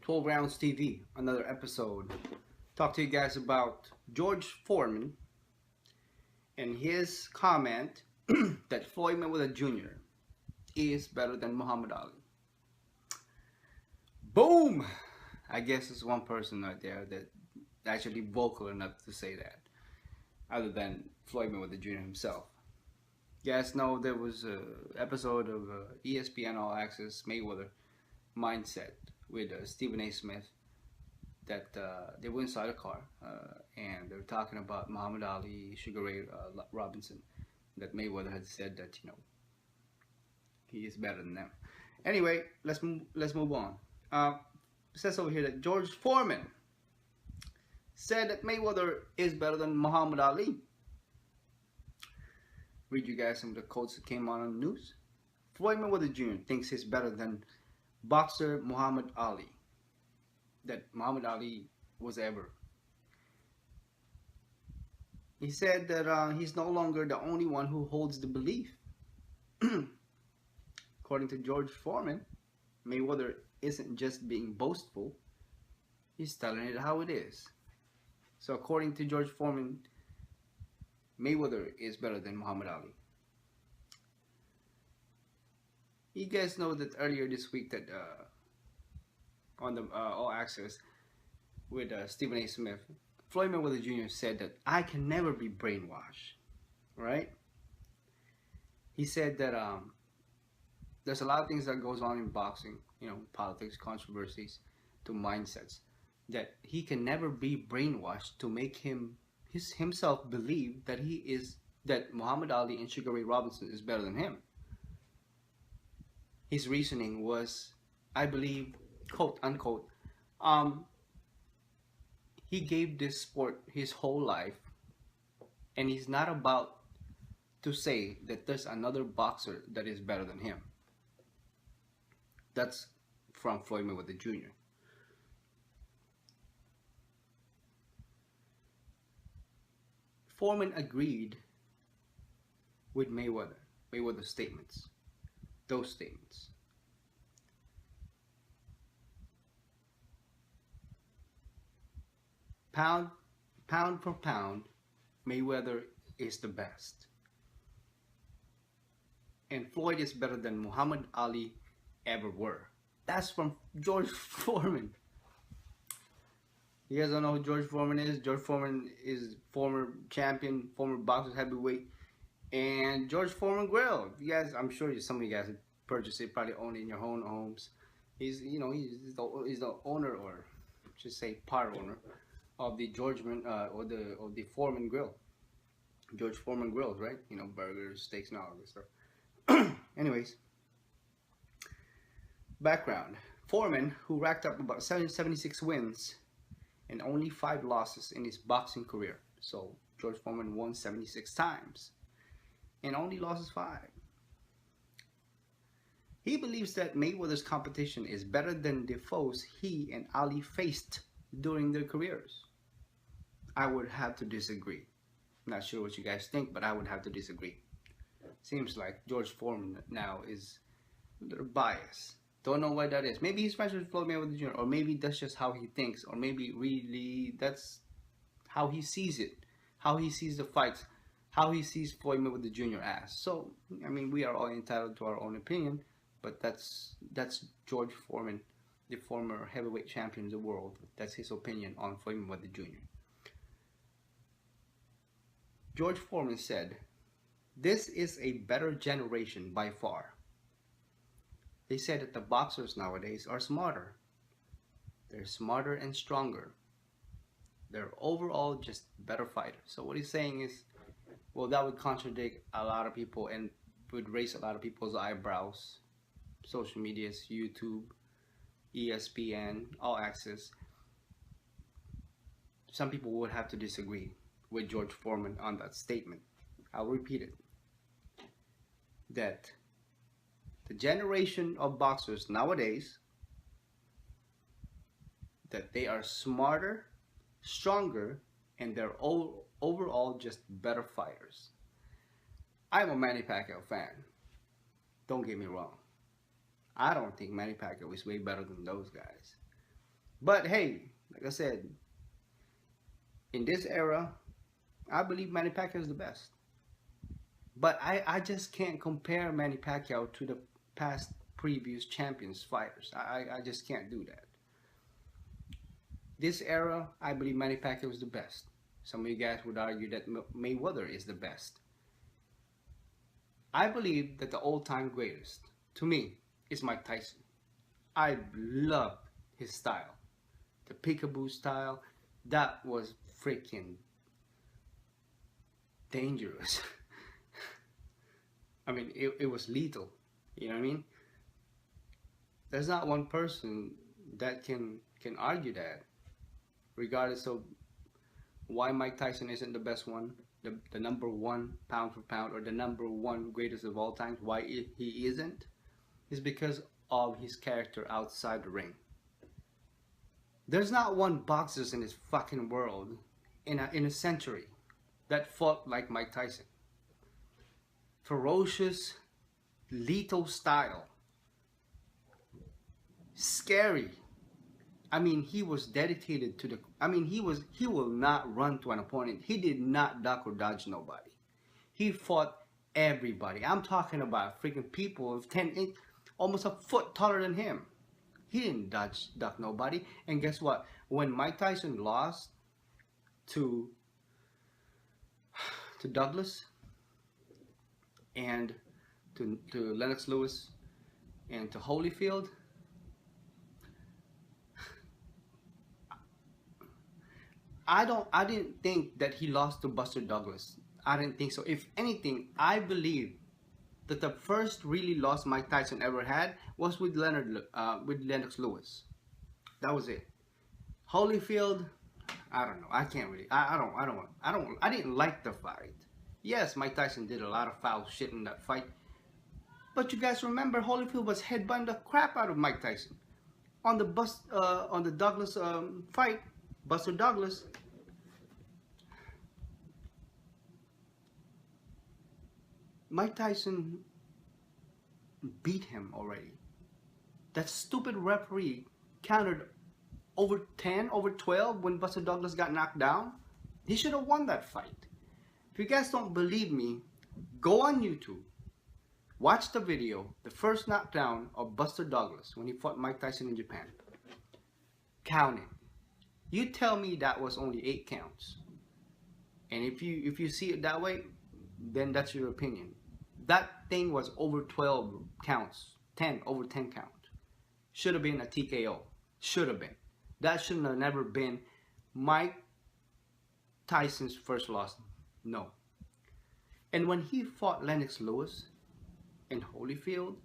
12 Rounds TV, another episode. Talk to you guys about George Foreman and his comment that Floyd Mayweather Jr. is better than Muhammad Ali. Boom! I guess there's one person out there that actually vocal enough to say that, other than Floyd Mayweather Jr. himself. You guys know there was an episode of ESPN All Access Mayweather Mindset with Stephen A. Smith that they were inside a car and they were talking about Muhammad Ali, Sugar Ray Robinson, that Mayweather had said that he is better than them. Anyway, let's move on. It says over here that George Foreman said that Mayweather is better than Muhammad Ali. Read you guys some of the quotes that came on the news. Floyd Mayweather Jr. thinks he's better than boxer Muhammad Ali. That Muhammad Ali was ever. He said that he's no longer the only one who holds the belief. According to George Foreman, Mayweather isn't just being boastful, he's telling it how it is. So according to George Foreman, Mayweather is better than Muhammad Ali. You guys know that earlier this week that on the All Access with Stephen A. Smith, Floyd Mayweather Jr. said that I can never be brainwashed, right? He said that there's a lot of things that goes on in boxing, politics, controversies, to mindsets, that he can never be brainwashed to make himself believe that Muhammad Ali and Sugar Ray Robinson is better than him. His reasoning was, I believe, quote unquote, he gave this sport his whole life, and he's not about to say that there's another boxer that is better than him. That's from Floyd Mayweather Jr. Foreman agreed with Mayweather's statements. Those statements. Pound for pound, Mayweather is the best. And Floyd is better than Muhammad Ali ever were. That's from George Foreman. You guys don't know who George Foreman is? George Foreman is former champion, former boxer heavyweight, and George Foreman Grill. You guys, I'm sure some of you guys purchased it, probably own it in your own homes. He's the owner, or should say part owner, of the the Foreman Grill. George Foreman Grills, right? Burgers, steaks, and all this stuff. Anyways, background: Foreman, who racked up about 76 wins and only 5 losses in his boxing career. So George Foreman won 76 times and only losses 5. He believes that Mayweather's competition is better than the foes he and Ali faced during their careers. I would have to disagree. Not sure what you guys think, but I would have to disagree. Seems like George Foreman now is a little biased. Don't know why that is. Maybe he's friends with Floyd Mayweather Jr., or maybe that's just how he thinks, or maybe really that's how he sees it, how he sees the fights, how he sees Floyd Mayweather Jr. as. So, I mean, we are all entitled to our own opinion, but that's George Foreman, the former heavyweight champion of the world. That's his opinion on Floyd Mayweather Jr. George Foreman said, "This is a better generation by far." They said that the boxers nowadays are smarter. They're smarter and stronger. They're overall just better fighters. So what he's saying is, well, that would contradict a lot of people and would raise a lot of people's eyebrows. Social medias, YouTube, ESPN, All Access. Some people would have to disagree with George Foreman on that statement. I'll repeat it. That the generation of boxers nowadays, that they are smarter, stronger, and they're overall just better fighters. I'm a Manny Pacquiao fan. Don't get me wrong. I don't think Manny Pacquiao is way better than those guys. But hey, like I said, in this era, I believe Manny Pacquiao is the best. But I just can't compare Manny Pacquiao to the past previous champions fighters. I just can't do that. This era, I believe Manny Pacquiao is the best. Some of you guys would argue that Mayweather is the best. I believe that the all-time greatest, to me, is Mike Tyson. I love his style. The peekaboo style, that was freaking dangerous. I mean, it was lethal. You know what I mean? There's not one person that can argue that, regardless of why Mike Tyson isn't the best one, the number one pound for pound, or the number one greatest of all times. Why he isn't is because of his character outside the ring. There's not one boxer in this fucking world in a century that fought like Mike Tyson. Ferocious, lethal style, scary. I mean, he was dedicated to the. I mean, he will not run to an opponent. He did not duck or dodge nobody. He fought everybody. I'm talking about freaking people of 10, almost a foot taller than him. He didn't duck nobody. And guess what? When Mike Tyson lost to Douglas and to Lennox Lewis and to Holyfield, I didn't think that he lost to Buster Douglas. I didn't think so. If anything, I believe that the first really loss Mike Tyson ever had was with Lennox Lewis. That was it. Holyfield, I don't know. I can't really. I didn't like the fight. Yes, Mike Tyson did a lot of foul shit in that fight. But you guys remember Holyfield was headbutting the crap out of Mike Tyson on the Douglas fight. Buster Douglas. Mike Tyson beat him already. That stupid referee counted over 10, over 12 when Buster Douglas got knocked down. He should have won that fight. If you guys don't believe me, go on YouTube. Watch the video, the first knockdown of Buster Douglas when he fought Mike Tyson in Japan. Count it. You tell me that was only 8 counts. And if you see it that way, then that's your opinion. That thing was over 12 counts. Over 10 count. Should have been a TKO. Should have been. That should have never been Mike Tyson's first loss. No. And when he fought Lennox Lewis in Holyfield,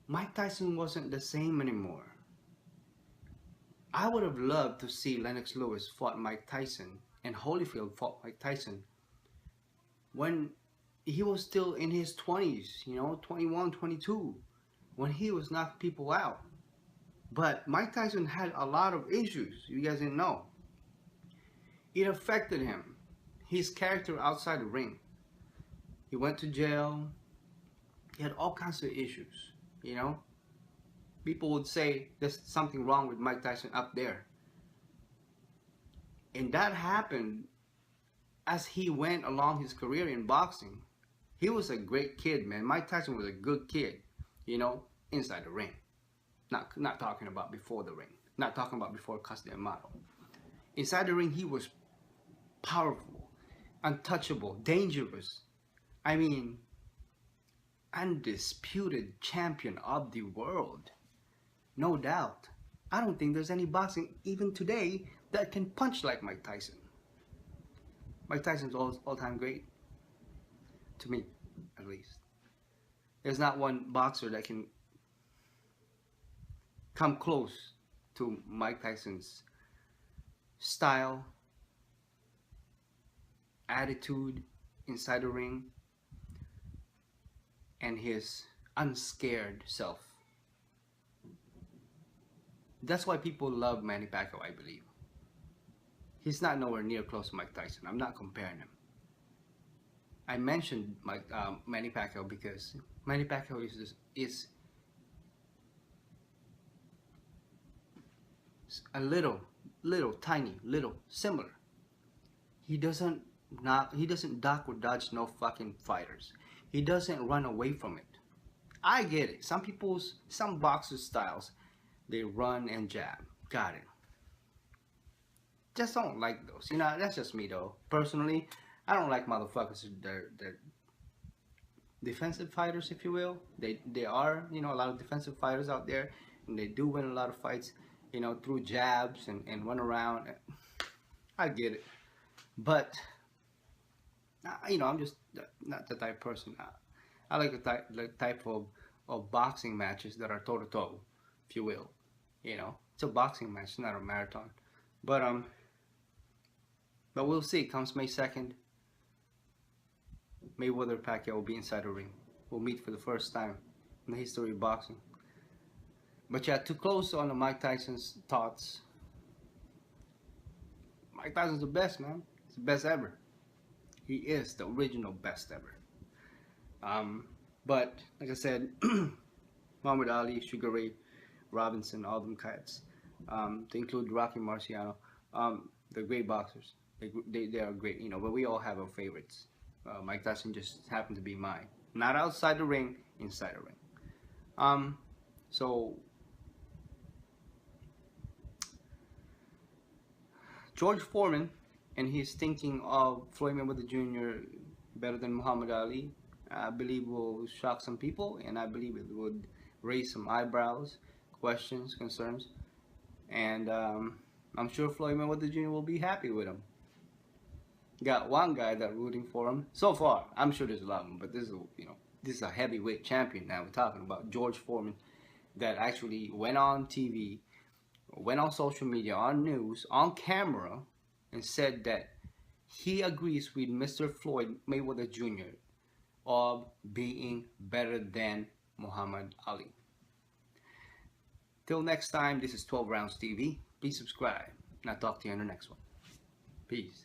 Mike Tyson wasn't the same anymore. I would have loved to see Lennox Lewis fought Mike Tyson and Holyfield fought Mike Tyson when he was still in his 20s, 21, 22, when he was knocking people out. But Mike Tyson had a lot of issues. You guys didn't know. It affected him. His character outside the ring. He went to jail. He had all kinds of issues, People would say there's something wrong with Mike Tyson up there. And that happened as he went along his career in boxing. He was a great kid, man. Mike Tyson was a good kid, inside the ring. Not talking about before the ring. Not talking about before Custody and Model. Inside the ring, he was powerful, untouchable, dangerous. I mean, undisputed champion of the world. No doubt. I don't think there's any boxing, even today, that can punch like Mike Tyson. Mike Tyson's all-time great. To me, at least. There's not one boxer that can come close to Mike Tyson's style, attitude inside the ring, and his unscared self. That's why people love Manny Pacquiao, I believe. He's not nowhere near close to Mike Tyson. I'm not comparing him. I mentioned Manny Pacquiao because Manny Pacquiao is a little, tiny, little similar. He doesn't he doesn't duck or dodge no fucking fighters. He doesn't run away from it. I get it. Some boxer styles, they run and jab. Got it. Just don't like those. You know, that's just me though. Personally, I don't like motherfuckers. They're defensive fighters, if you will. They are, you know, a lot of defensive fighters out there, and they do win a lot of fights, you know, through jabs and run around. I get it, but you know, I'm just not the type of person. I like the type of boxing matches that are toe to toe, if you will. You know, it's a boxing match, not a marathon. But we'll see. Comes May 2nd, Mayweather Pacquiao will be inside the ring. We'll meet for the first time in the history of boxing. But yeah, to close on the Mike Tyson's thoughts, Mike Tyson's the best, man. He's the best ever. He is the original best ever. But like I said, Muhammad Ali, Sugar Ray Robinson, all them cats, to include Rocky Marciano, they're great boxers. They are great, you know. But we all have our favorites. Mike Tyson just happened to be mine. Not outside the ring, inside the ring. So George Foreman, and he's thinking of Floyd Mayweather Jr. better than Muhammad Ali, I believe will shock some people, and I believe it would raise some eyebrows, questions, concerns, and I'm sure Floyd Mayweather Jr. will be happy with him. Got one guy that rooting for him so far. I'm sure there's a lot of them, but this is a heavyweight champion now we're talking about, George Foreman, that actually went on TV, went on social media, on news, on camera, and said that he agrees with Mr. Floyd Mayweather Jr. of being better than Muhammad Ali. Till next time, this is 12 Rounds TV. Please subscribe, and I'll talk to you in the next one. Peace.